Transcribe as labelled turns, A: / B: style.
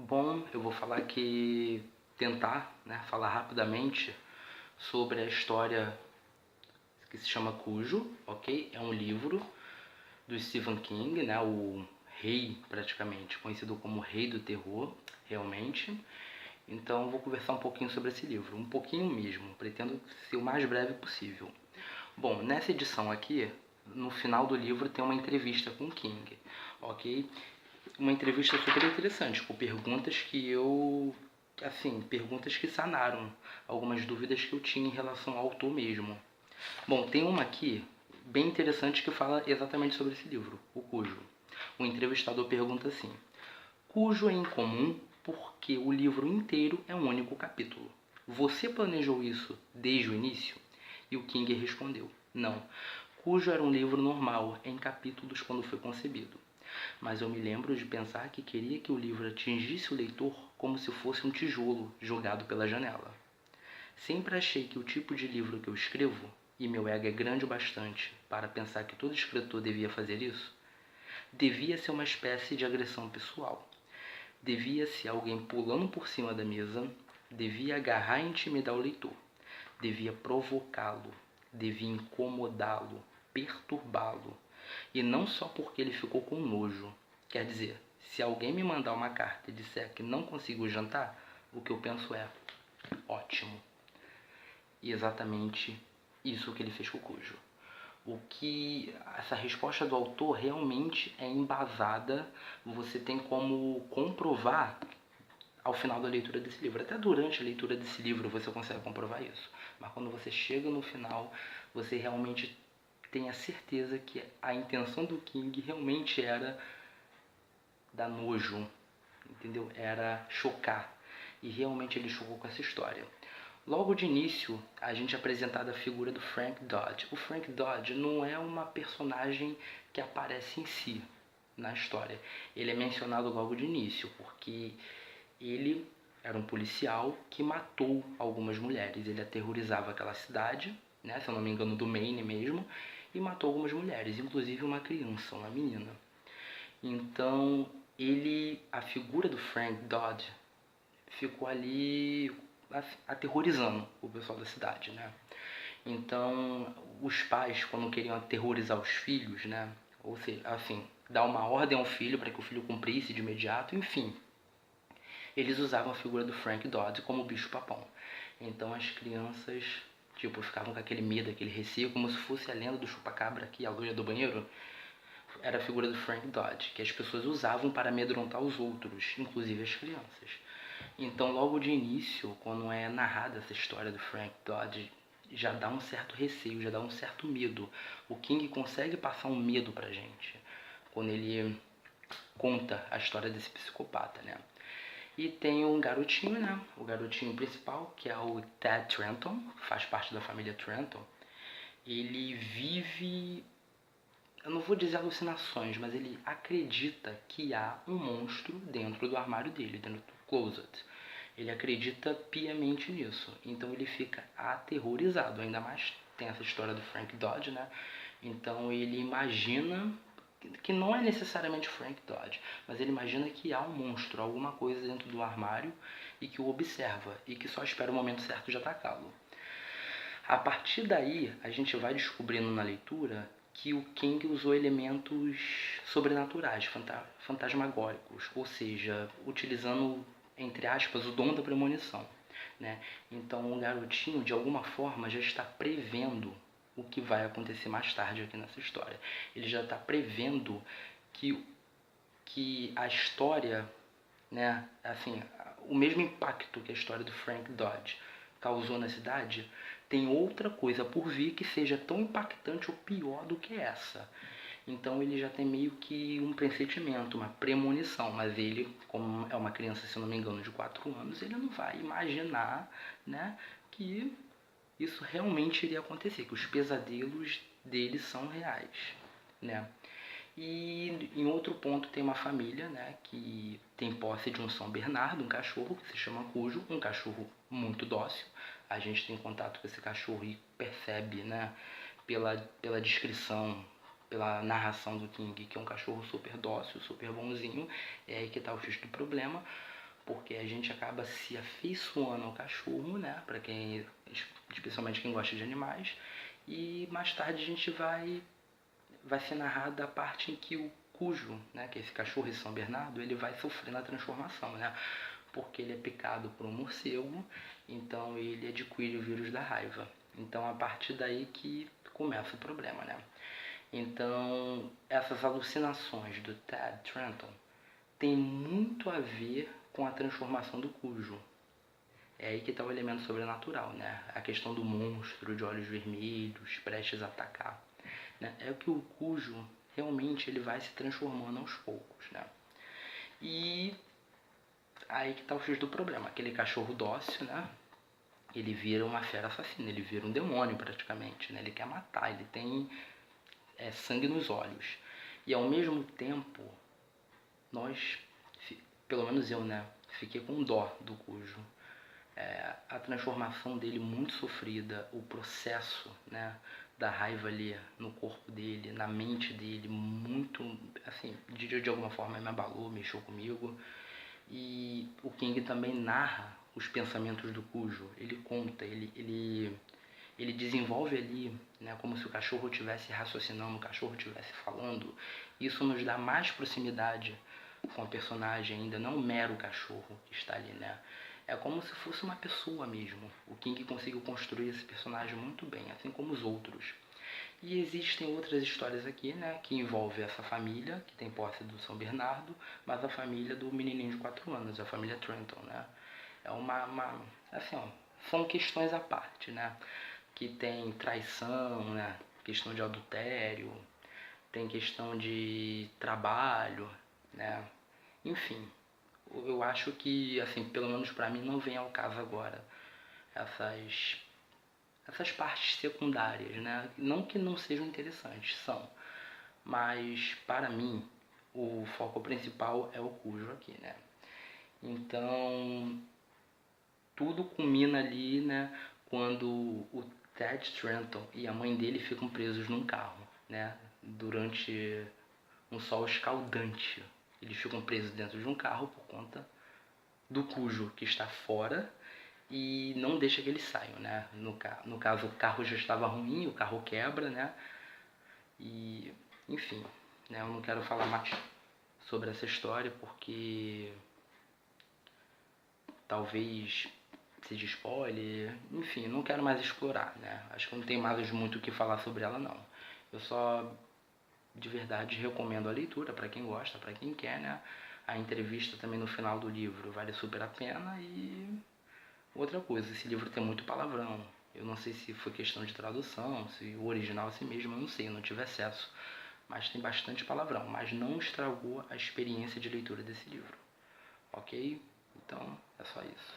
A: Bom, eu vou tentar, falar rapidamente sobre a história que se chama Cujo, ok? É um livro do Stephen King, né? O rei, praticamente, conhecido como rei do terror, realmente. Então, eu vou conversar um pouquinho sobre esse livro, um pouquinho mesmo, pretendo ser o mais breve possível. Bom, nessa edição aqui, no final do livro tem uma entrevista com King, ok? Uma entrevista super interessante, com perguntas perguntas que sanaram algumas dúvidas que eu tinha em relação ao autor mesmo. Bom, tem uma aqui bem interessante que fala exatamente sobre esse livro, o Cujo. O entrevistador pergunta assim: Cujo é incomum porque o livro inteiro é um único capítulo. Você planejou isso desde o início? E o King respondeu: não. Cujo era um livro normal, em capítulos quando foi concebido. Mas eu me lembro de pensar que queria que o livro atingisse o leitor como se fosse um tijolo jogado pela janela. Sempre achei que o tipo de livro que eu escrevo, e meu ego é grande o bastante para pensar que todo escritor devia fazer isso, devia ser uma espécie de agressão pessoal. Devia ser alguém pulando por cima da mesa, devia agarrar e intimidar o leitor, devia provocá-lo, devia incomodá-lo, perturbá-lo, e não só porque ele ficou com nojo. Quer dizer, se alguém me mandar uma carta e disser que não consigo jantar, o que eu penso é: ótimo. E exatamente isso que ele fez com o Cujo. Essa resposta do autor realmente é embasada, você tem como comprovar ao final da leitura desse livro. Até durante a leitura desse livro você consegue comprovar isso. Mas quando você chega no final, você realmente tem a certeza que a intenção do King realmente era dar nojo, entendeu? Era chocar. E realmente ele chocou com essa história. Logo de início, a gente é apresentado a figura do Frank Dodge. O Frank Dodge não é uma personagem que aparece em si na história. Ele é mencionado logo de início, porque ele era um policial que matou algumas mulheres. Ele aterrorizava aquela cidade, né, se eu não me engano do Maine mesmo, e matou algumas mulheres, inclusive uma criança, uma menina. Então, a figura do Frank Dodge ficou ali aterrorizando o pessoal da cidade, né? Então, os pais, quando queriam aterrorizar os filhos, né? Ou seja, assim, dar uma ordem ao filho para que o filho cumprisse de imediato, enfim, eles usavam a figura do Frank Dodge como bicho-papão. Então as crianças, ficavam com aquele medo, aquele receio, como se fosse a lenda do chupacabra, que a loira do banheiro era a figura do Frank Dodge, que as pessoas usavam para amedrontar os outros, inclusive as crianças. Então, logo de início, quando é narrada essa história do Frank Dodge, já dá um certo receio, já dá um certo medo. O King consegue passar um medo pra gente quando ele conta a história desse psicopata, né? E tem um garotinho, né? O garotinho principal, que é o Ted Trenton, faz parte da família Trenton. Ele vive, eu não vou dizer alucinações, mas ele acredita que há um monstro dentro do armário dele, dentro do closet. Ele acredita piamente nisso, então ele fica aterrorizado. Ainda mais tem essa história do Frank Dodge, né? Então ele imagina que não é necessariamente Frank Dodge, mas ele imagina que há um monstro, alguma coisa dentro do armário e que o observa e que só espera o momento certo de atacá-lo. A partir daí, a gente vai descobrindo na leitura que o King usou elementos sobrenaturais, fantasmagóricos, ou seja, utilizando, entre aspas, o dom da premonição, né? Então o garotinho, de alguma forma, já está prevendo o que vai acontecer mais tarde aqui nessa história. Ele já está prevendo que a história, né, assim, o mesmo impacto que a história do Frank Dodge causou na cidade, tem outra coisa por vir que seja tão impactante ou pior do que essa. Então ele já tem meio que um pressentimento, uma premonição, mas ele, como é uma criança, se não me engano, de 4 anos, ele não vai imaginar, né, que isso realmente iria acontecer, que os pesadelos dele são reais, né. E em outro ponto tem uma família, né, que tem posse de um São Bernardo, um cachorro que se chama Cujo, um cachorro muito dócil. A gente tem contato com esse cachorro e percebe, né, pela descrição, pela narração do King, que é um cachorro super dócil, super bonzinho. É aí que está o X do problema. porque a gente acaba se afeiçoando ao cachorro, né, para quem, especialmente quem gosta de animais, e mais tarde a gente vai ser narrada a parte em que o Cujo, né, que é esse cachorro de São Bernardo, ele vai sofrendo a transformação, né, porque ele é picado por um morcego, então ele adquire o vírus da raiva. Então a partir daí que começa o problema, né. Então essas alucinações do Ted Trenton tem muito a ver com a transformação do Cujo. É aí que está o elemento sobrenatural, né? A questão do monstro de olhos vermelhos, prestes a atacar. Né? É que o Cujo, realmente, ele vai se transformando aos poucos, né? E aí que está o X do problema. Aquele cachorro dócil, né? Ele vira uma fera assassina, ele vira um demônio praticamente, né? Ele quer matar, ele tem sangue nos olhos. E ao mesmo tempo, nós, pelo menos eu, né? Fiquei com dó do Cujo. A transformação dele muito sofrida, o processo, né, da raiva ali no corpo dele, na mente dele, muito, assim, de alguma forma me abalou, mexeu comigo. E o King também narra os pensamentos do Cujo, ele conta, ele desenvolve ali, né, como se o cachorro estivesse raciocinando, o cachorro estivesse falando. Isso nos dá mais proximidade com a personagem ainda, não o mero cachorro que está ali, né? É como se fosse uma pessoa mesmo. O King conseguiu construir esse personagem muito bem, assim como os outros. E existem outras histórias aqui, né, que envolvem essa família, que tem posse do São Bernardo, mas a família do menininho de 4 anos, a família Trenton, né? É assim, ó, são questões à parte, né? Que tem traição, né? Questão de adultério, tem questão de trabalho, né? Enfim, eu acho que, assim, pelo menos pra mim, não vem ao caso agora essas partes secundárias, né? Não que não sejam interessantes, são. Mas, para mim, o foco principal é o Cujo aqui, né? Então, tudo culmina ali, né? Quando o Ted Trenton e a mãe dele ficam presos num carro, né? Durante um sol escaldante. Eles ficam presos dentro de um carro por conta do Cujo, que está fora e não deixa que eles saiam, né? No caso, o carro já estava ruim, o carro quebra, né? E, enfim, né? Eu não quero falar mais sobre essa história porque talvez seja spoiler, enfim, não quero mais explorar, né? Acho que não tem mais muito o que falar sobre ela, não. Eu só, de verdade, recomendo a leitura para quem gosta, para quem quer, né? A entrevista também no final do livro vale super a pena. E outra coisa, esse livro tem muito palavrão. Eu não sei se foi questão de tradução, se o original é assim mesmo, eu não sei, eu não tive acesso. Mas tem bastante palavrão, mas não estragou a experiência de leitura desse livro. Ok? Então, é só isso.